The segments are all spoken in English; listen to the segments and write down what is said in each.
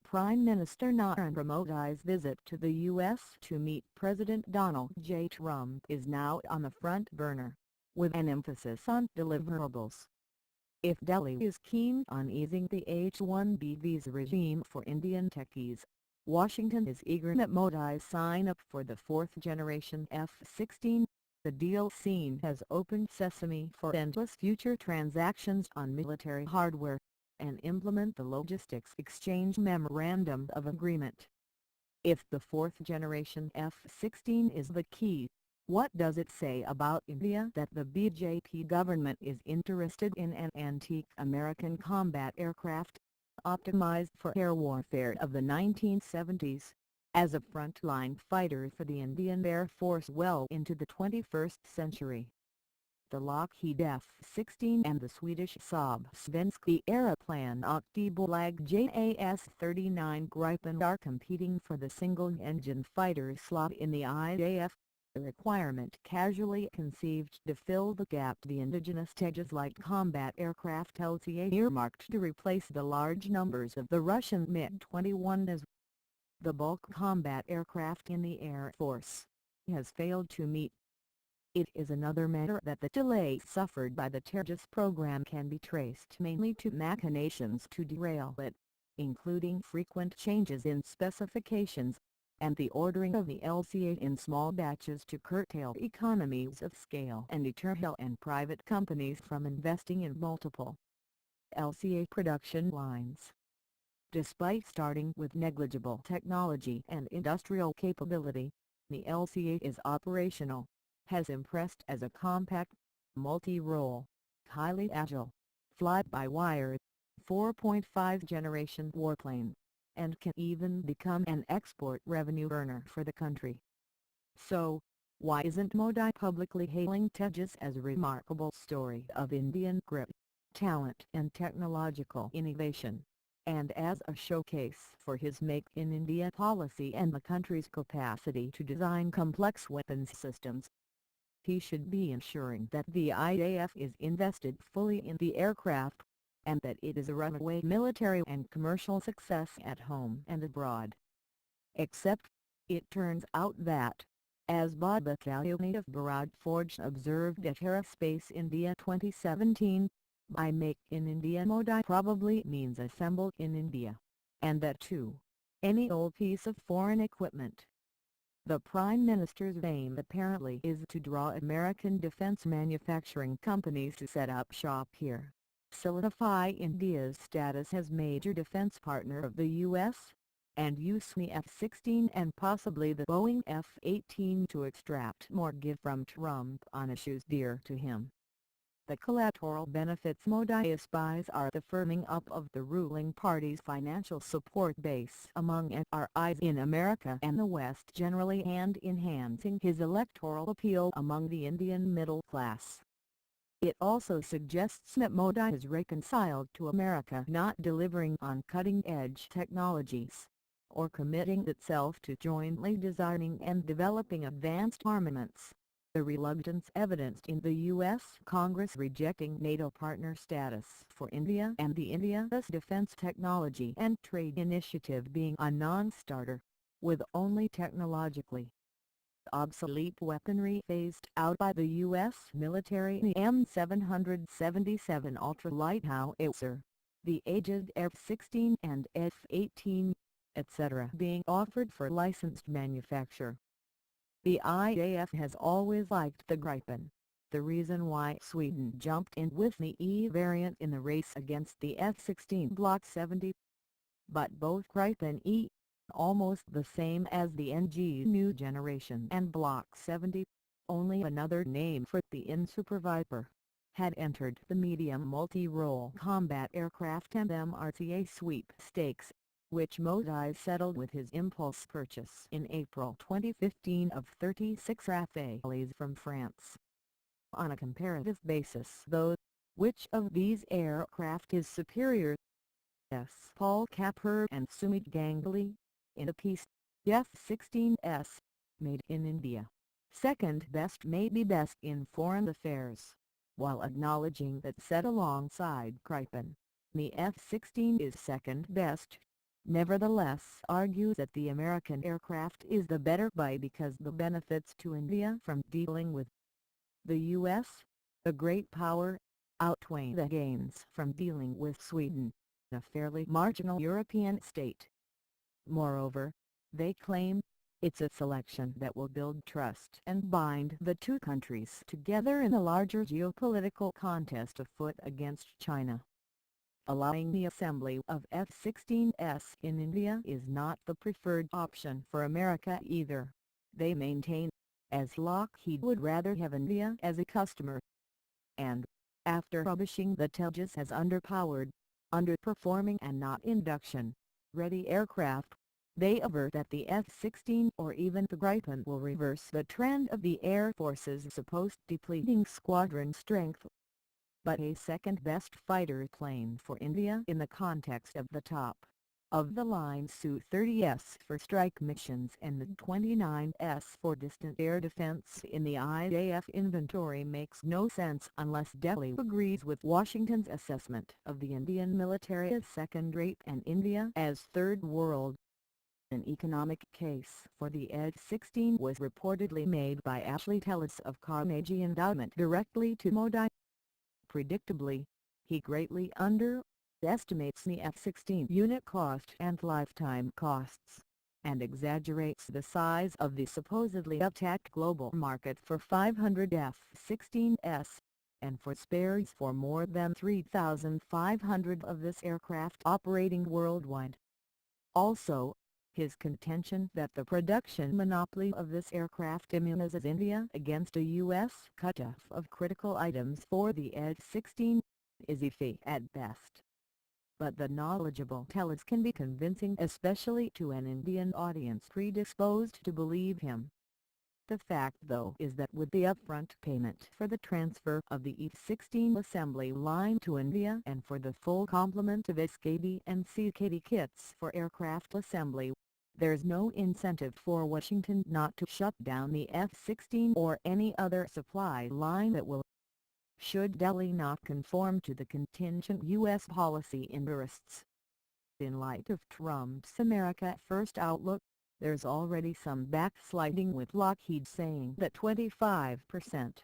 Prime Minister Narendra Modi's visit to the U.S. to meet President Donald J. Trump is now on the front burner, with an emphasis on deliverables. If Delhi is keen on easing the H-1B visa regime for Indian techies, Washington is eager that Modi sign up for the fourth-generation F-16. The deal seen as open sesame for endless future transactions on military hardware, and implement the Logistics Exchange Memorandum of Agreement. If the fourth-generation F-16 is the key, what does it say about India that the BJP government is interested in an antique American combat aircraft, optimized for air warfare of the 1970s, as a frontline fighter for the Indian Air Force well into the 21st century? The Lockheed F-16 and the Swedish Saab Svenska Aeroplan Aktiebolag JAS-39 Gripen are competing for the single-engine fighter slot in the IAF, a requirement casually conceived to fill the gap the indigenous Tejas light combat aircraft LCA earmarked to replace the large numbers of the Russian MiG-21s. The bulk combat aircraft in the Air Force has failed to meet. It is another matter that the delay suffered by the Tejas program can be traced mainly to machinations to derail it, including frequent changes in specifications, and the ordering of the LCA in small batches to curtail economies of scale and deter Hill and private companies from investing in multiple LCA production lines. Despite starting with negligible technology and industrial capability, the LCA is operational, has impressed as a compact, multi-role, highly agile, fly-by-wire, 4.5 generation warplane, and can even become an export revenue earner for the country. So, why isn't Modi publicly hailing Tejas as a remarkable story of Indian grit, talent and technological innovation, and as a showcase for his Make in India policy and the country's capacity to design complex weapons systems? He should be ensuring that the IAF is invested fully in the aircraft, and that it is a runaway military and commercial success at home and abroad. Except, it turns out that, as Baba Kalyani of Barad Forge observed at Aerospace India 2017, by Make in India Modi probably means assembled in India, and that too, any old piece of foreign equipment. The Prime Minister's aim apparently is to draw American defense manufacturing companies to set up shop here, solidify India's status as major defense partner of the U.S., and use the F-16 and possibly the Boeing F-18 to extract more give from Trump on issues dear to him. The collateral benefits Modi espies are the firming up of the ruling party's financial support base among NRIs in America and the West generally, and enhancing his electoral appeal among the Indian middle class. It also suggests that Modi has reconciled to America not delivering on cutting-edge technologies, or committing itself to jointly designing and developing advanced armaments. The reluctance evidenced in the U.S. Congress rejecting NATO partner status for India and the India's Defense Technology and Trade Initiative being a non-starter, with only technologically obsolete weaponry phased out by the U.S. military. The M777 ultralight howitzer, the aged F-16 and F-18, etc. being offered for licensed manufacture. The IAF has always liked the Gripen, the reason why Sweden jumped in with the E variant in the race against the F-16 Block 70. But both Gripen E, almost the same as the NG new generation, and Block 70, only another name for the Super Viper, had entered the medium multi-role combat aircraft and MRCA sweepstakes, which Modi settled with his impulse purchase in April 2015 of 36 Rafales from France. On a comparative basis though, which of these aircraft is superior? S. Paul Kapoor and Sumit Ganguly, in a piece, F-16S, Made in India, second best may be best in foreign affairs, while acknowledging that set alongside Gripen, the F-16 is second best. nevertheless argues that the American aircraft is the better buy because the benefits to India from dealing with the U.S., a great power, outweigh the gains from dealing with Sweden, a fairly marginal European state. Moreover, they claim, it's a selection that will build trust and bind the two countries together in a larger geopolitical contest afoot against China. Allowing the assembly of F-16s in India is not the preferred option for America either, they maintain, as Lockheed would rather have India as a customer. And, after rubbishing the Tejas as underpowered, underperforming and not induction-ready aircraft, they aver that the F-16 or even the Gripen will reverse the trend of the Air Force's supposed depleting squadron strength. But a second-best fighter plane for India in the context of the top-of-the-line Su-30s for strike missions and the 29s for distant air defense in the IAF inventory makes no sense unless Delhi agrees with Washington's assessment of the Indian military as second-rate and India as third world. An economic case for the F-16 was reportedly made by Ashley Tellis of Carnegie Endowment directly to Modi. Predictably, he greatly underestimates the F-16 unit cost and lifetime costs, and exaggerates the size of the supposedly attacked global market for 500 F-16s, and for spares for more than 3,500 of this aircraft operating worldwide. Also, his contention that the production monopoly of this aircraft immunizes India against a U.S. cutoff of critical items for the F-16 is iffy at best. But the knowledgeable Tellis can be convincing, especially to an Indian audience predisposed to believe him. The fact though is that with the upfront payment for the transfer of the F-16 assembly line to India and for the full complement of SKD and CKD kits for aircraft assembly, there's no incentive for Washington not to shut down the F-16 or any other supply line that will. Should Delhi not conform to the contingent U.S. policy interests. In light of Trump's America First outlook, there's already some backsliding with Lockheed saying that 25%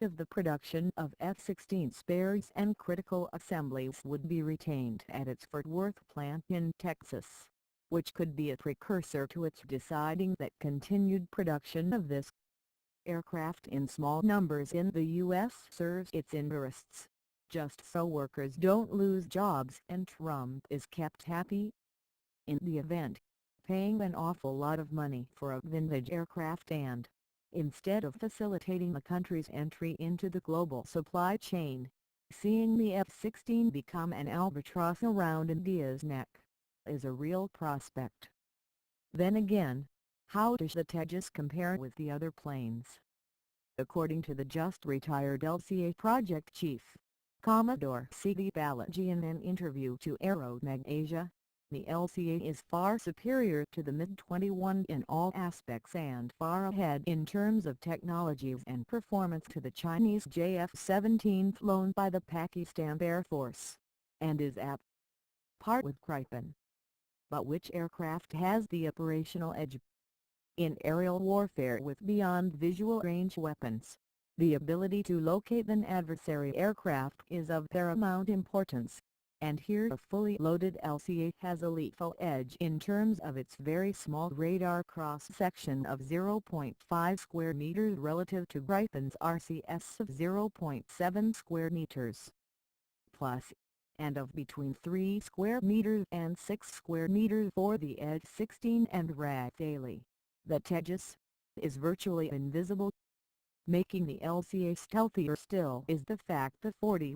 of the production of F-16 spares and critical assemblies would be retained at its Fort Worth plant in Texas, which could be a precursor to its deciding that continued production of this aircraft in small numbers in the U.S. serves its interests, just so workers don't lose jobs and Trump is kept happy. In the event, paying an awful lot of money for a vintage aircraft and, instead of facilitating the country's entry into the global supply chain, seeing the F-16 become an albatross around India's neck, is a real prospect. Then again, how does the Tejas compare with the other planes? According to the just-retired LCA project chief, Commodore C.D. Balaji in an interview to Aeromag Asia, the LCA is far superior to the MiG-21 in all aspects and far ahead in terms of technology and performance to the Chinese JF-17 flown by the Pakistan Air Force, and is at par with Gripen. But which aircraft has the operational edge? In aerial warfare with beyond visual range weapons, the ability to locate an adversary aircraft is of paramount importance, and here a fully loaded LCA has a lethal edge in terms of its very small radar cross-section of 0.5 square meters relative to Gripen's RCS of 0.7 square meters. Plus, and of between 3 square meters and 6 square meters for the F-16 and Rafale, the Tejas is virtually invisible. Making the LCA stealthier still is the fact that 40%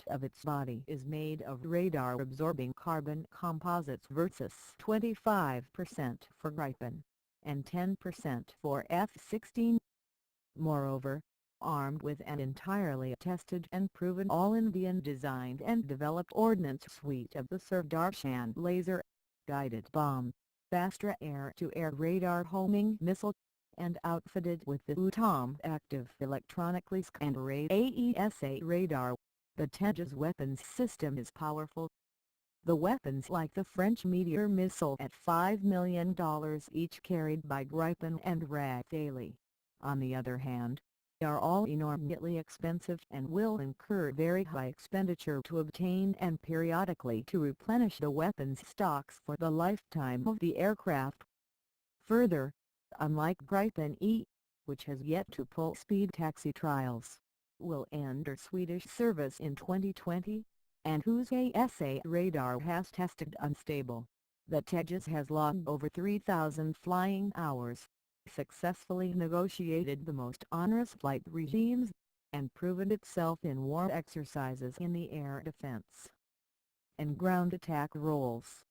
of its body is made of radar-absorbing carbon composites versus 25% for Gripen, and 10% for F-16. Moreover, armed with an entirely tested and proven all-Indian designed and developed ordnance suite of the Surdarshan laser-guided bomb, Bastra air-to-air radar homing missile, and outfitted with the UTOM active electronically scanned array AESA radar, the Tejas weapons system is powerful. The weapons, like the French Meteor missile at $5 million each carried by Gripen and Rafale, on the other hand, are all enormously expensive and will incur very high expenditure to obtain and periodically to replenish the weapons stocks for the lifetime of the aircraft. Further, unlike Gripen E, which has yet to pull speed taxi trials, will enter Swedish service in 2020, and whose ASA radar has tested unstable, the Tejas has logged over 3,000 flying hours, successfully negotiated the most onerous flight regimes, and proven itself in war exercises in the air defense and ground attack roles.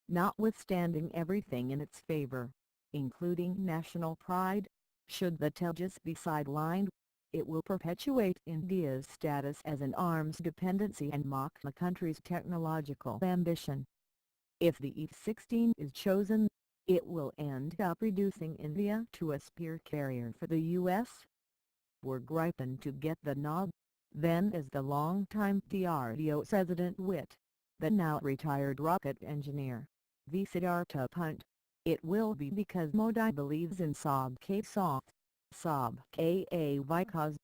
Notwithstanding everything in its favor, including national pride, should the Tejas be sidelined, it will perpetuate India's status as an arms dependency and mock the country's technological ambition. If the F-16 is chosen, it will end up reducing India to a spear carrier for the U.S. Were Gripen to get the nod, then, as the longtime DRDO President Witt, the now retired rocket engineer, V. Siddhartha Punt, it will be because Modi believes in Saab K Soft, Saab Ka Vikas,